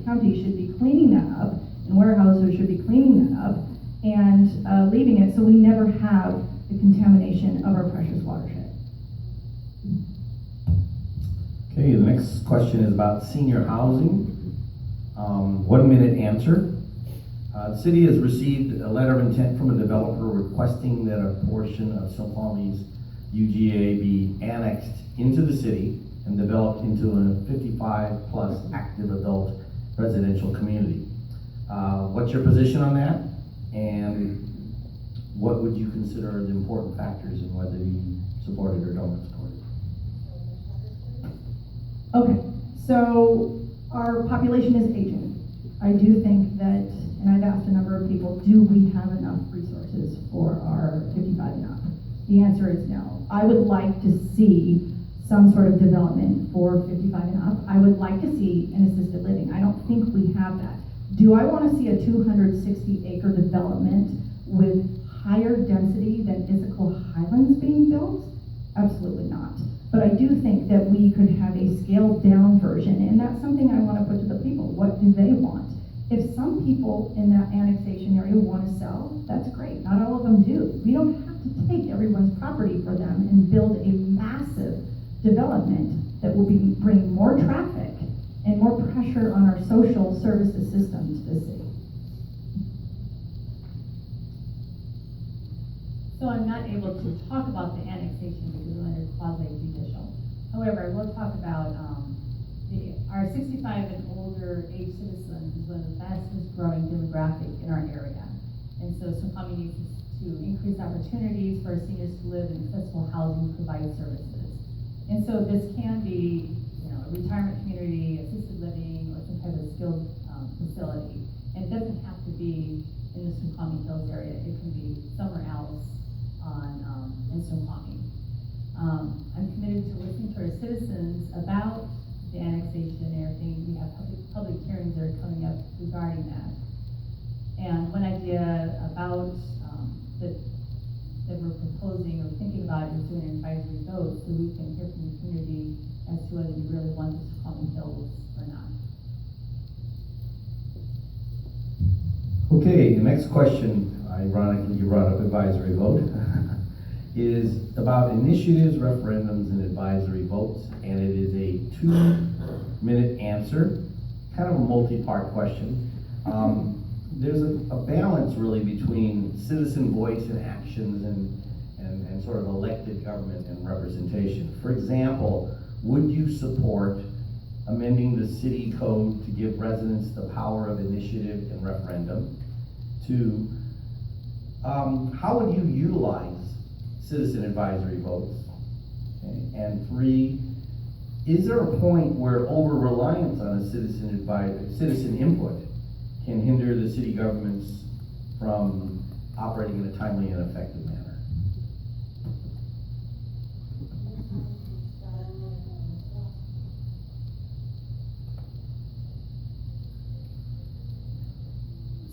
county should be cleaning that up, and Weyerhaeuser should be cleaning that up, and leaving it so we never have the contamination of our precious watershed. Okay, the next question is about senior housing. 1 minute answer. The city has received a letter of intent from a developer requesting that a portion of Snoqualmie's UGA be annexed into the city and developed into a 55-plus active adult residential community. What's your position on that? And what would you consider the important factors in whether you support it or don't support it? Okay, so our population is aging. I do think that, and I've asked a number of people, do we have enough resources for our 55 and up? The answer is no. I would like to see some sort of development for 55 and up. I would like to see an assisted living. I don't think we have that. Do I want to see a 260-acre development with higher density than Issaquah Highlands being built? Absolutely not. But I do think that we could have a scaled down version, and that's something I want to put to the people. What do they want? If some people in that annexation area want to sell, that's great. Not all of them do. We don't have to take everyone's property for them and build a massive development that will bring more traffic and more pressure on our social services system to the city. So I'm not able to talk about the annexation because we're under quasi-judicial. However, I will talk about our 65 and older age citizens is one of the fastest growing demographic in our area. And so Snoqualmie needs to increase opportunities for our seniors to live in accessible housing, provide services. And so this can be, a retirement community, assisted living, or some kind of skilled facility. And it doesn't have to be in the Snoqualmie Hills area. It can be somewhere else in Snoqualmie. I'm committed to listening to our citizens about the annexation and everything. We have public hearings that are coming up regarding that. And one idea about that we're proposing or thinking about is doing an advisory vote so we can hear from the community as to whether we really want this to come in Hills or not. Okay, the next question, ironically you brought up advisory vote, is about initiatives, referendums, and advisory votes, and it is a 2-minute answer, kind of a multi-part question. There's a balance really between citizen voice and actions and sort of elected government and representation. For example, would you support amending the city code to give residents the power of initiative and referendum? 2, how would you utilize citizen advisory votes? Okay. And 3, is there a point where over-reliance on a citizen input can hinder the city governments from operating in a timely and effective manner?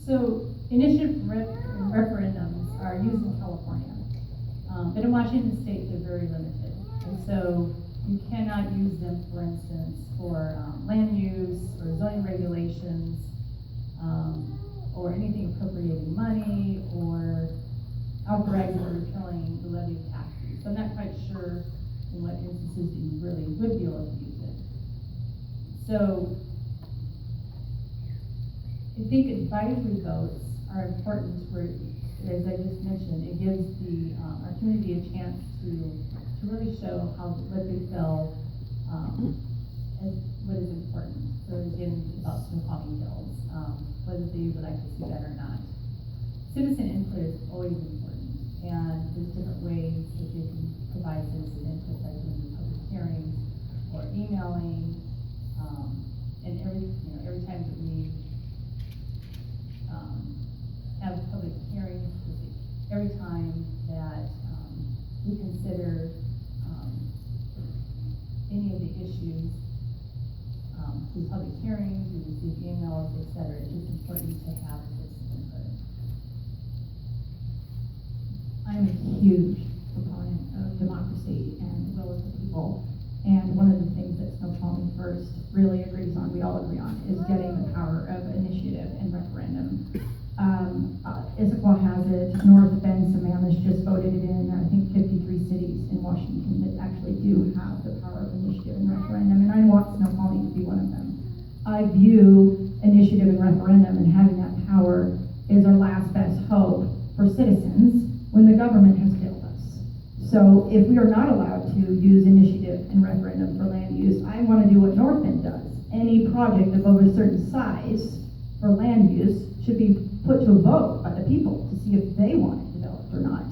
So initiative referendums are used in California, but in Washington State they're very limited, and so you cannot use them, for instance, for land use or zoning regulations, or anything appropriating money or authorizing or repealing the levy of taxes. So I'm not quite sure in what instances you really would be able to use it. So I think advisory votes are important where, as I just mentioned, it gives our community a chance to really show what they feel as what is important. So again, about Snoqualmie Hills, whether they would like to see that or not. Citizen input is always important, and there's different ways that they can provide citizen input, like doing public hearings or emailing, and every time that we have public hearings, every time that we consider any of the issues through public hearings, we receive emails, etc. It's just important to have citizen input. I'm a huge proponent of democracy and the will of the people. And one of the things that Snoqualmie First really agrees on, we all agree on, is getting the power initiative and referendum. Issaquah has it, North Bend, Sammamish just voted it in, I think 53 cities in Washington that actually do have the power of initiative and referendum, and I want Snoqualmie to be one of them. I view initiative and referendum and having that power is our last best hope for citizens when the government has failed us. So if we are not allowed to use initiative and referendum for land use, I want to do what North Bend does. Any project of over a certain size for land use should be put to a vote by the people to see if they want it developed or not.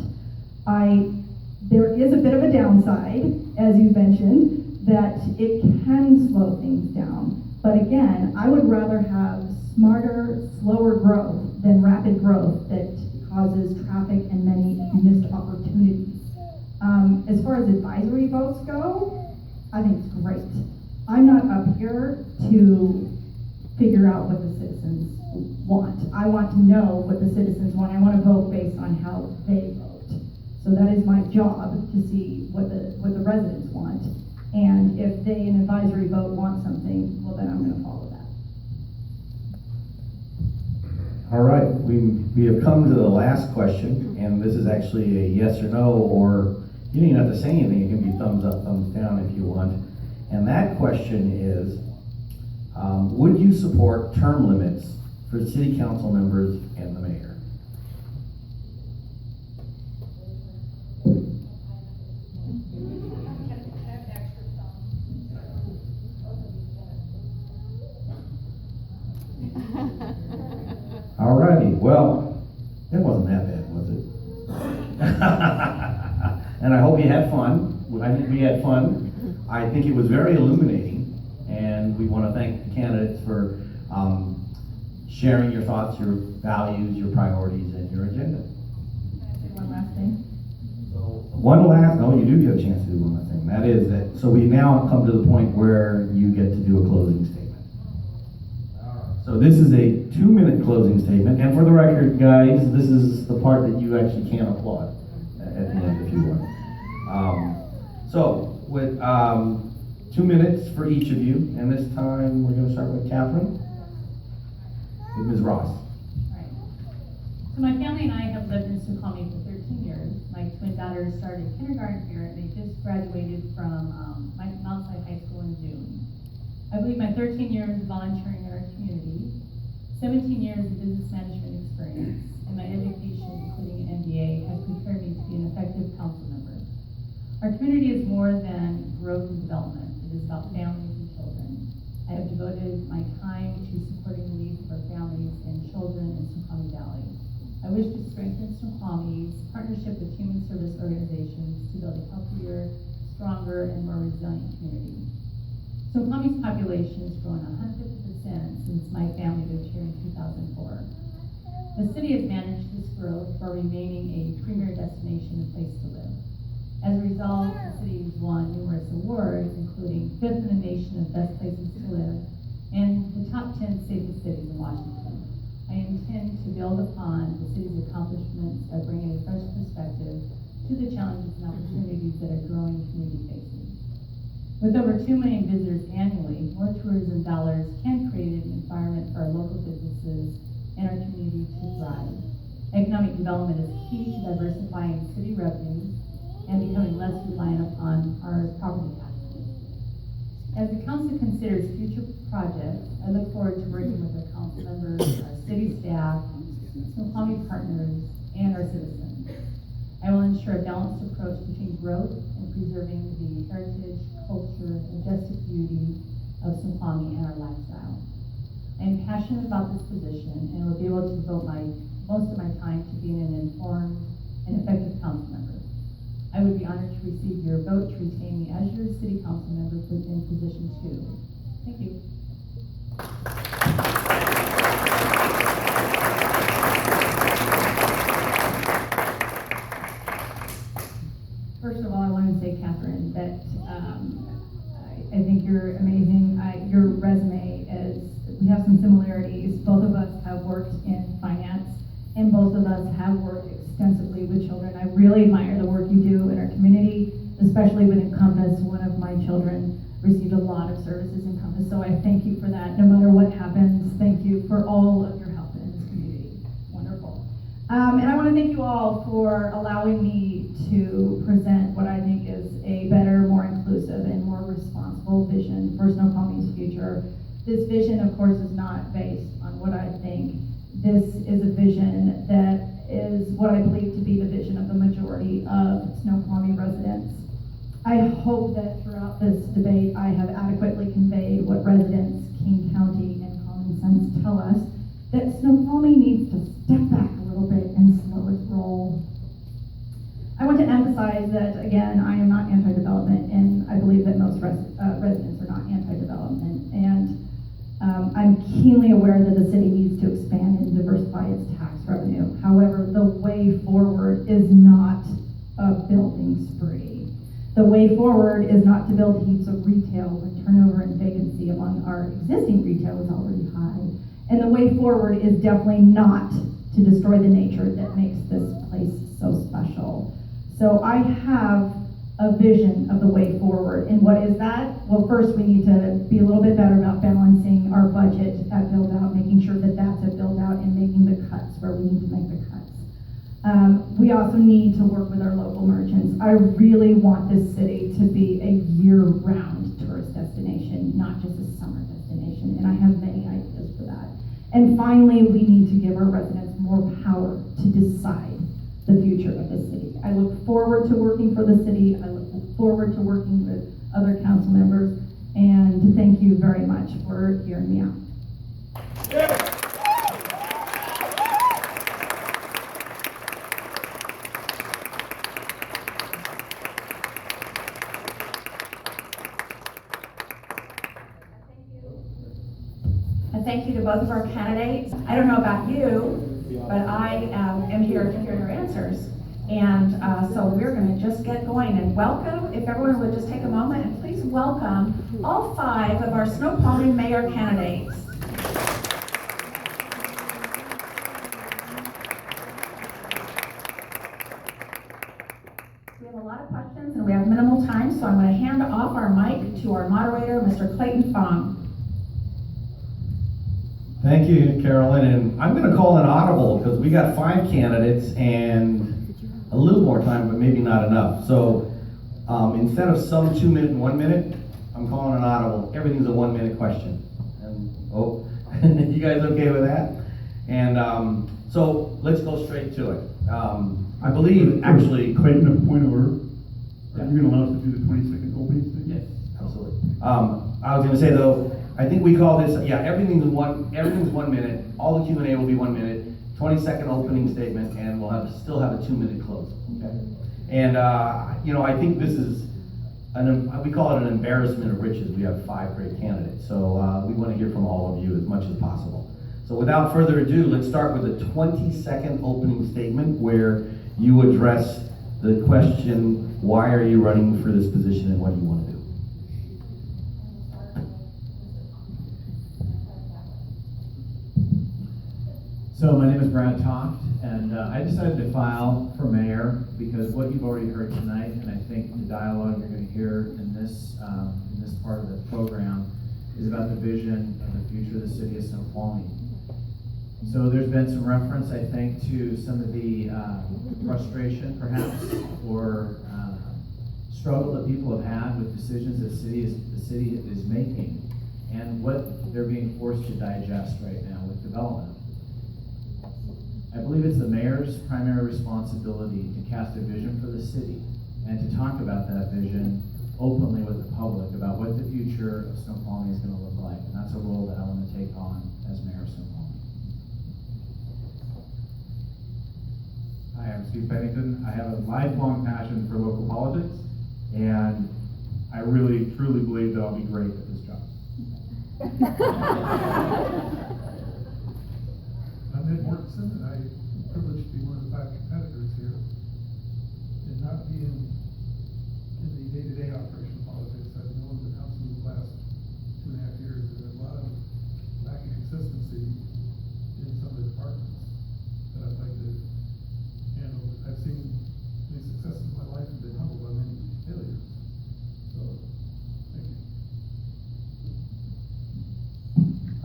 There is a bit of a downside, as you mentioned, that it can slow things down. But again, I would rather have smarter, slower growth than rapid growth that causes traffic and many missed opportunities. As far as advisory votes go, I think it's great. I'm not up here to figure out what the citizens want. I want to know what the citizens want. I want to vote based on how they vote. So that is my job, to see what the residents want. And if they, in advisory vote, want something, well, then I'm going to follow that. All right, we have come to the last question, and this is actually a yes or no, or you don't even have to say anything. It can be thumbs up, thumbs down if you want. And that question is, would you support term limits for city council members and the mayor? Alrighty, well, it wasn't that bad, was it? And I hope you had fun. I think we had fun. I think it was very illuminating, and we want to thank the candidates for sharing your thoughts, your values, your priorities, and your agenda. Can I say one last thing? No, you do get a chance to do one last thing. That is that, so we now come to the point where you get to do a closing statement. So this is a 2-minute closing statement, and for the record, guys, this is the part that you actually can applaud at the end if you want. So with 2 minutes for each of you, and this time we're going to start with Catherine, with Ms. Ross. Right. So my family and I have lived in Snoqualmie for 13 years. My twin daughters started kindergarten here, and they just graduated from Mount Sinai High School in June. I believe my 13 years volunteering in our community, 17 years of business management experience, and my education, including an MBA, has prepared me to be an effective council member. Our community is more than growth and development. It is about families and children. I have devoted my time to supporting the needs of our families and children in Snoqualmie Valley. I wish to strengthen Snoqualmie's partnership with human service organizations to build a healthier, stronger, and more resilient community. Snoqualmie's population has grown 150% since my family moved here in 2004. The city has managed this growth while remaining a premier destination and place to live. As a result, the city has won numerous awards, including 5th in the nation of best places to live and the top 10 safest cities in Washington. I intend to build upon the city's accomplishments by bringing a fresh perspective to the challenges and opportunities that a growing community faces. With over 2 million visitors annually, more tourism dollars can create an environment for our local businesses and our community to thrive. Economic development is key to diversifying city revenues and becoming less reliant upon our property taxes. As the council considers future projects, I look forward to working with our council members, our city staff, Snoqualmie partners, and our citizens. I will ensure a balanced approach between growth and preserving the heritage, culture, and majestic beauty of Snoqualmie and our lifestyle. I am passionate about this position and will be able to devote most of my time to being an informed and effective council member. I would be honored to receive your vote to retain me as your city council member in position 2. Thank you. First of all, I want to say, Catherine, that I think you're amazing. Your resume is, we have some similarities. Both of us have worked in finance, and both of us have worked extensively with children. I really admire the work you do in our community, especially with Encompass. One of my children received a lot of services in Encompass, so I thank you for that. No matter what happens, thank thank you for all of your help in this community. Wonderful. And I want to thank you all for allowing me to present what I think is a better, more inclusive, and more responsible vision for Snoqualmie's future. This vision, of course, is not based on what I think. This is a vision that is what I believe to be the vision of the majority of Snoqualmie residents. I hope that throughout this debate I have adequately conveyed what residents, King County, and common sense tell us, that Snoqualmie needs to step back a little bit and slow its roll. I want to emphasize that, again, I am not anti-development, and I believe that most residents are not anti-development. And I'm keenly aware that the city needs to expand and diversify its tax revenue. However, the way forward is not a building spree. The way forward is not to build heaps of retail when turnover and vacancy among our existing retail is already high. And the way forward is definitely not to destroy the nature that makes this place so special. So I have a vision of the way forward. And what is that? Well, first we need to be a little bit better about balancing our budget at build out, making sure that that's at build out, and making the cuts where we need to make the cuts. We also need to work with our local merchants. I really want this city to be a year-round tourist destination, not just a summer destination, and I have many ideas for that. And finally, we need to give our residents more power to decide the future of the city. I look forward to working for the city. I look forward to working with other council members, and thank you very much for hearing me out. Thank you to both of our candidates. I don't know about you, but I am here to hear your answers. And so we're going to just get going and welcome, if everyone would just take a moment and please welcome all 5 of our Snoqualmie mayor candidates. We have a lot of questions and we have minimal time, so I'm going to hand off our mic to our moderator, Mr. Clayton Fong. Thank you, Carolyn, and I'm going to call an audible because we got 5 candidates and a little more time, but maybe not enough. So instead of some 2 minute and 1 minute, I'm calling an audible. Everything's a 1 minute question. And you guys okay with that? And so let's go straight to it. I believe actually, Clayton, a point of order. Yeah. Are you going to allow us to do the 20-second opening statement? yes, absolutely. I was going to say though, I think we call this, everything's 1 minute. All the Q&A will be 1 minute, 20-second opening statement, and we'll still have a 2 minute close. Okay. And I think this is we call it an embarrassment of riches. We have 5 great candidates, so we want to hear from all of you as much as possible. So without further ado, let's start with a 20-second opening statement where you address the question, why are you running for this position and what do you want to do? So my name is Brad Toft, and I decided to file for mayor because what you've already heard tonight, and I think the dialogue you're going to hear in this part of the program, is about the vision of the future of the city of Snoqualmie. So there's been some reference, I think, to some of the frustration, perhaps, or struggle that people have had with decisions that the city is making, and what they're being forced to digest right now with development. I believe it's the mayor's primary responsibility to cast a vision for the city and to talk about that vision openly with the public about what the future of Snoqualmie is going to look like. And that's a role that I want to take on as mayor of Snoqualmie. Hi, I'm Steve Pennington. I have a lifelong passion for local politics, and I really, truly believe that I'll be great at this job. I'm Ed Mortensen, and I'm privileged to be one of the 5 competitors here. And not being in the day-to-day operation of politics, I've known the council the last 2.5 years, and there's a lot of lacking consistency in some of the departments that I'd like to handle. I've seen many successes in my life and been humbled by many failures. So, thank you.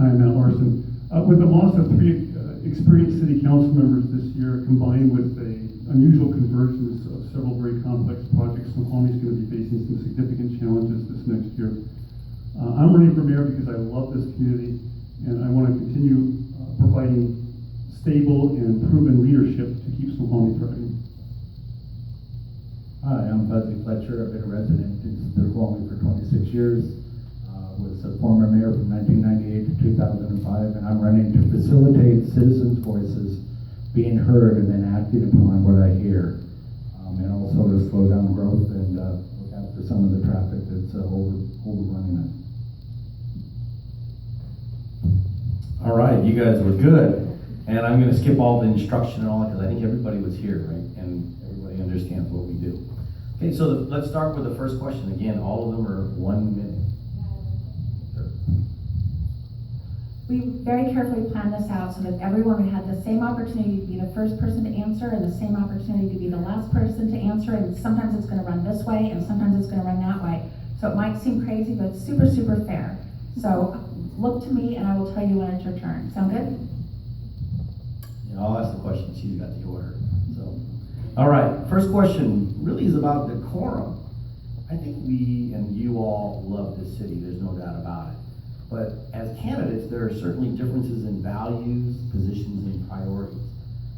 Hi, I'm Matt Larson. With the loss of three experienced city council members this year, combined with the unusual convergence of several very complex projects, Snoqualmie is going to be facing some significant challenges this next year. I'm running for mayor because I love this community, and I want to continue providing stable and proven leadership to keep Snoqualmie thriving. Hi, I'm Buzzy Fletcher. I've been a resident in Snoqualmie for 26 years. Was a former mayor from 1998 to 2005, and I'm running to facilitate citizens' voices being heard and then acting upon what I hear, and also to slow down growth and look after some of the traffic that's overrunning us. All right, you guys were good. And I'm gonna skip all the instruction and all, because I think everybody was here, right? And everybody understands what we do. Okay, so let's start with the first question. Again, all of them are 1 minute. We very carefully planned this out so that everyone would have the same opportunity to be the first person to answer and the same opportunity to be the last person to answer. And sometimes it's going to run this way and sometimes it's going to run that way. So it might seem crazy, but it's super, super fair. So look to me and I will tell you when it's your turn. Sound good? Yeah, I'll ask the question. She's got the order. So, all right. First question really is about decorum. I think we and you all love this city. There's no doubt about it. But as candidates, there are certainly differences in values, positions, and priorities.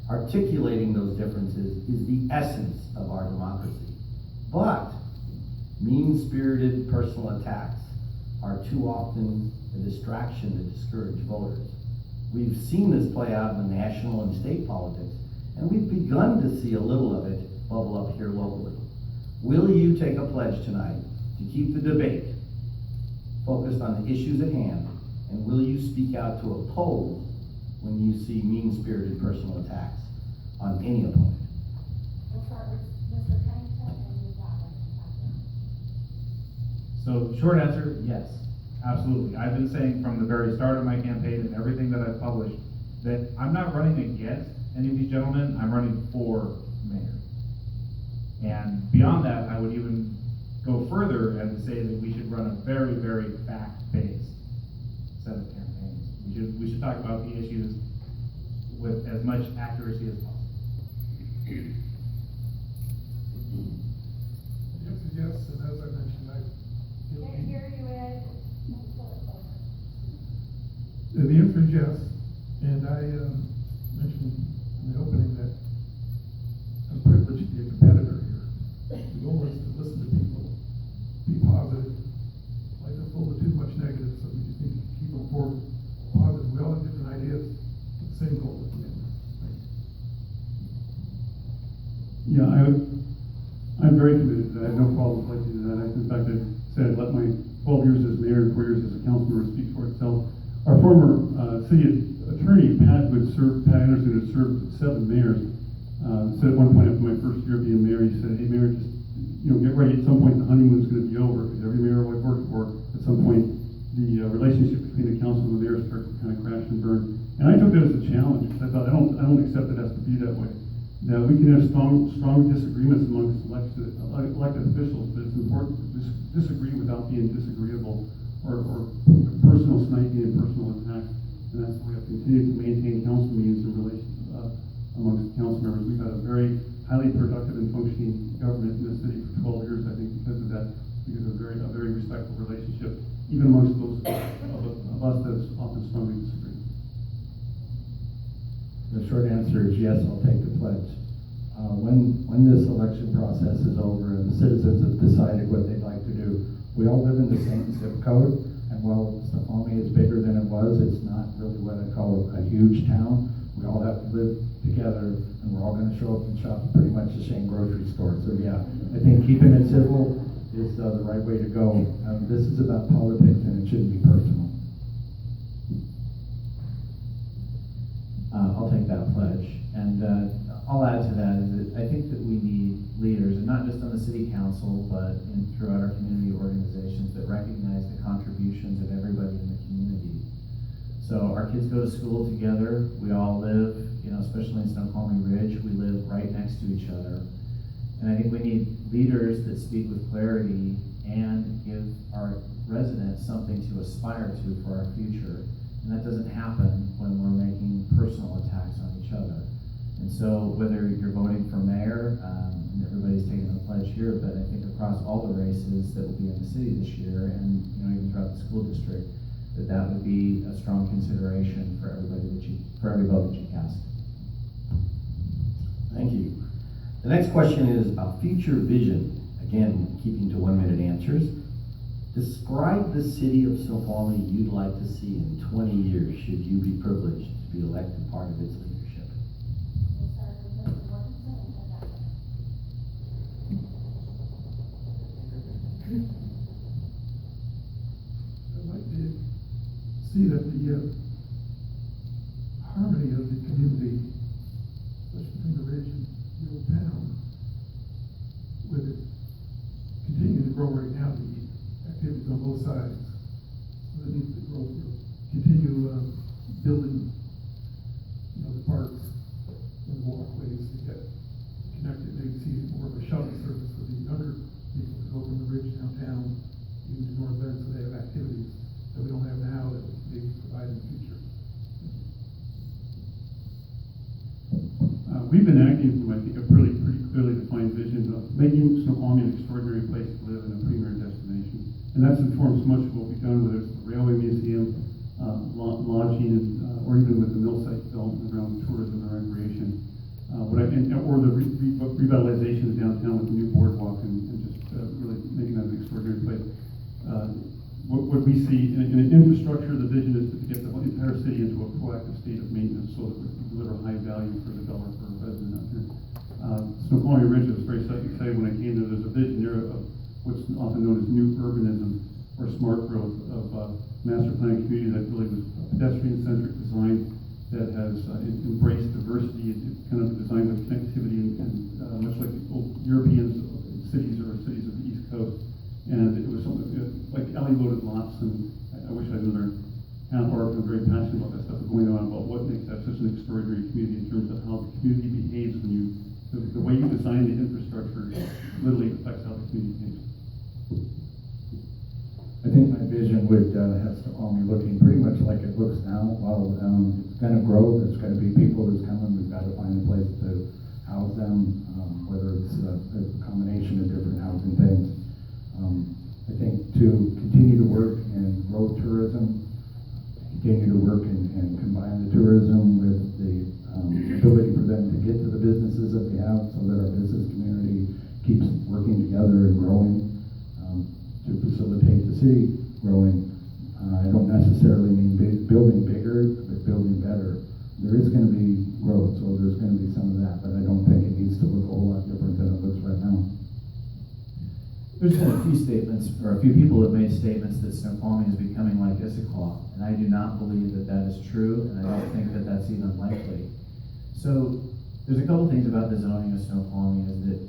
Articulating those differences is the essence of our democracy. But mean-spirited personal attacks are too often a distraction to discourage voters. We've seen this play out in the national and state politics, and we've begun to see a little of it bubble up here locally. Will you take a pledge tonight to keep the debate focused on the issues at hand, and will you speak out to oppose when you see mean-spirited personal attacks on any opponent? We'll start with Mr. Pennington and move that way. So short answer, yes, absolutely. I've been saying from the very start of my campaign and everything that I've published that I'm not running against any of these gentlemen, I'm running for mayor. And beyond that, I would even go further and say that we should run a very, very fact-based set of campaigns. We should talk about the issues with as much accuracy as possible. The answer is yes, and as I mentioned, Can't hear you, Ed. the answer is yes, and I mentioned in the opening that I'm privileged to be a competitor here. The goal is to listen to people, be positive. Life is full of too much negative, so we just need to keep them forward positive. We all have different ideas, but the same goal at the end. Yeah, I'm very committed to that. I have no problem pledging to that. In fact, I said I'd let my 12 years as mayor and 4 years as a council member speak for itself. Our former city attorney, Pat Anderson, who had served 7 mayors, said at one point after my first year being mayor, he said, "Hey, Mayor, just get ready. At some point, the honeymoon's going to be over, because every mayor I've worked for, at some point, the relationship between the council and the mayor starts to kind of crash and burn." And I took that as a challenge, because I thought, I don't accept it has to be that way. Now, we can have strong disagreements amongst elected officials, but it's important to disagree without being disagreeable or personal sniping and personal attacks. And that's why we have to continue to maintain council meetings and relations amongst council members. We've had a very highly productive and functioning government in this city for 12 years, I think, because of that, because of a very respectful relationship, even amongst those of us that often strongly disagree. The short answer is yes, I'll take the pledge. When this election process is over and the citizens have decided what they'd like to do, we all live in the same zip code, and while Snoqualmie is bigger than it was, it's not really what I call a huge town. We all have to live together, and we're all going to show up and shop at pretty much the same grocery store. So yeah, I think keeping it civil is the right way to go. This is about politics, and it shouldn't be personal. I'll take that pledge. And I'll add to that is that I think that we need leaders, and not just on the city council, but throughout our community organizations that recognize the contributions of everybody in the community. So our kids go to school together. We all live, especially in Snoqualmie Ridge, we live right next to each other. And I think we need leaders that speak with clarity and give our residents something to aspire to for our future. And that doesn't happen when impacts on each other. And so whether you're voting for mayor, and everybody's taking the pledge here, but I think across all the races that will be in the city this year, and even throughout the school district, that would be a strong consideration for for every vote that you cast. Thank you. The next question is about future vision. Again, keeping to 1 minute answers. Describe the city of Snoqualmie you'd like to see in 20 years, should you be privileged to be elected part of its leadership. We'll start with Mr. Mortensen and then Dr. I'd like to see that the harmony of the community, especially between the ridge and the old town, with it continuing to grow right now, the activities on both sides. So it needs to grow, continue building, the parks and walkways to get connected. Maybe see more of a shuttle service for the younger people to go from the ridge downtown, even to North Bend, so they have activities that we don't have now that we maybe provide in the future. We've been acting from, I think, a pretty clearly defined vision of making Snoqualmie an extraordinary place to live and a premier destination. And that's informed so much of what we've done, whether it's the Railway Museum, lodging, or even with the mill site development around tourism and recreation. Or the revitalization of downtown with the new boardwalk and just really making that an extraordinary place. What we see in infrastructure, the vision is to get the entire city into a proactive state of maintenance so that we can deliver high value for the developer and resident out here. Snoqualmie Ridge was very excited when I came there. There's a vision there of what's often known as new urbanism or smart growth of master plan community that really was a pedestrian-centric design that has embraced diversity. It's kind of designed with connectivity and much like the old European cities or cities of the East Coast. And it was something like alley-loaded lots, and I wish I had another half hour. I'm very passionate about that stuff going on, about what makes that such an extraordinary community in terms of how the community behaves when you, the way you design the infrastructure literally affects how the community behaves. I think my vision would have Snoqualmie looking pretty much like it looks now. Well, it's going to grow. There's going to be people who's coming. We've got to find a place to house them, whether it's a combination of different housing things. I think to continue to work and grow tourism, continue to work and combine the tourism with the ability for them to get to the businesses that we have so that our business community keeps working together and growing. To facilitate the city growing. I don't necessarily mean building bigger, but building better. There is going to be growth, so there's going to be some of that, but I don't think it needs to look a whole lot different than it looks right now. There's been a few statements, or a few people have made statements that Snoqualmie is becoming like Issaquah, and I do not believe that that is true, and I don't think that that's even likely. So there's a couple things about the zoning of Snoqualmie is that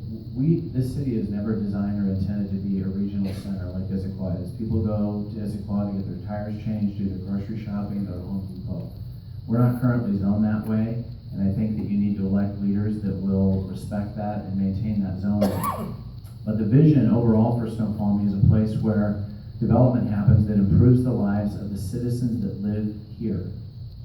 this city is never designed or intended to be a regional center like Issaquah is. People go to Issaquah to get their tires changed, do their grocery shopping, go to Home Depot. We're not currently zoned that way, and I think that you need to elect leaders that will respect that and maintain that zoning. But the vision overall for Snoqualmie is a place where development happens that improves the lives of the citizens that live here,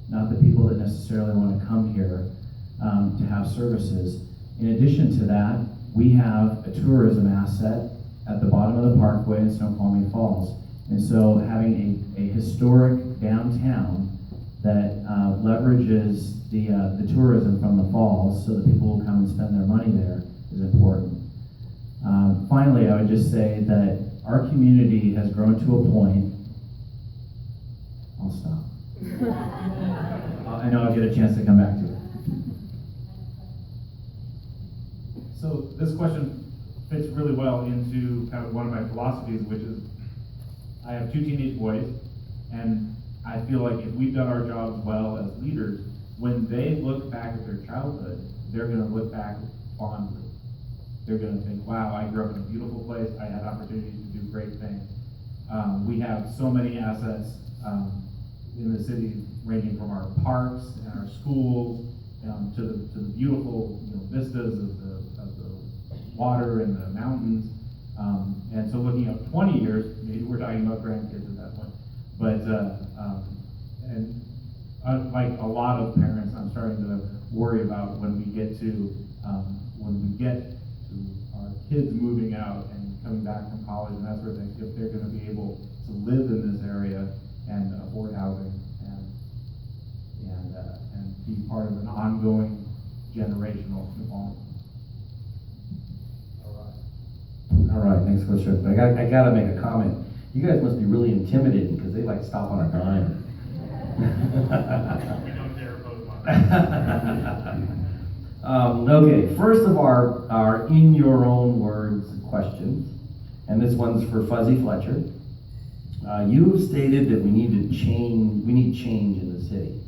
not the people that necessarily want to come here to have services. In addition to that, we have a tourism asset at the bottom of the parkway in Snoqualmie Falls. And so having a historic downtown that leverages the tourism from the falls so that people will come and spend their money there is important. Finally, I would just say that our community has grown to a point. I'll stop. I know I'll get a chance to come back to it. So this question fits really well into kind of one of my philosophies, which is I have 2 teenage boys, and I feel like if we've done our jobs well as leaders, when they look back at their childhood, they're going to look back fondly. They're going to think, wow, I grew up in a beautiful place. I had opportunities to do great things. We have so many assets in the city, ranging from our parks and our schools to the beautiful vistas of the water and the mountains. And so looking up 20 years, maybe we're talking about grandkids at that point. But and like a lot of parents, I'm starting to worry about when we get to our kids moving out and coming back from college and that sort of thing, if they're gonna be able to live in this area and afford housing and be part of an ongoing generational Snoqualmie. All right, next question. I gotta make a comment. You guys must be really intimidating because they like stop on a dime. We don't dare oppose one. Okay, first of our in your own words questions, and this one's for Fuzzy Fletcher. You have stated that we need change in the city.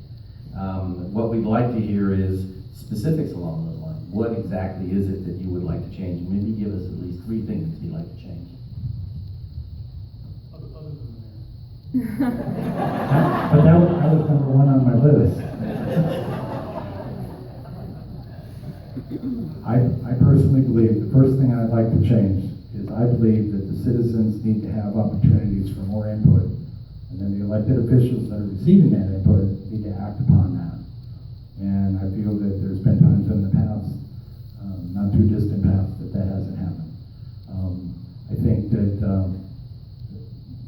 What we'd like to hear is specifics along those lines. What exactly is it that you would like to change? And maybe give us at least 3 things you'd like to change. Other than the mayor. But that was number 1 on my list. I personally believe the first thing I'd like to change is I believe that the citizens need to have opportunities for more input. And then the elected officials that are receiving that input need to act upon that. And I feel that there's been times in the past, not too distant past, that hasn't happened. I think that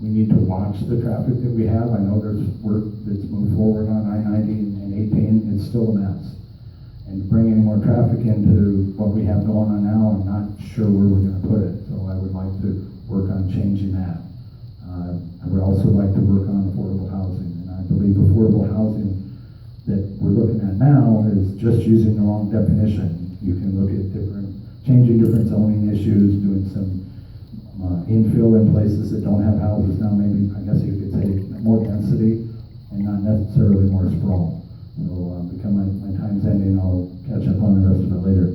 we need to watch the traffic that we have. I know there's work that's moved forward on I-90 and 18. It's still a mess. And to bring any more traffic into what we have going on now, I'm not sure where we're going to put it. So I would like to work on changing that. I would also like to work on affordable housing. And I believe affordable housing that we're looking at now is just using the wrong definition. You can look at changing different zoning issues, doing some infill in places that don't have houses now, maybe, I guess you could say, more density and not necessarily more sprawl. So because my time's ending, I'll catch up on the rest of it later.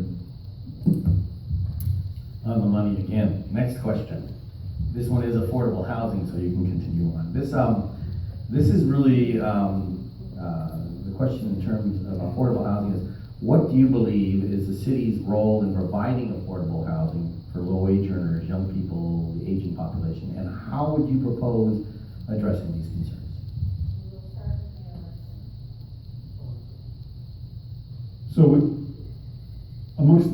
On the money again. Next question. This one is affordable housing, so you can continue on. This is really the question in terms of affordable housing is, what do you believe is the city's role in providing affordable housing for low-wage earners, young people, the aging population, and how would you propose addressing these concerns? We will start with Mayor Larson. So amongst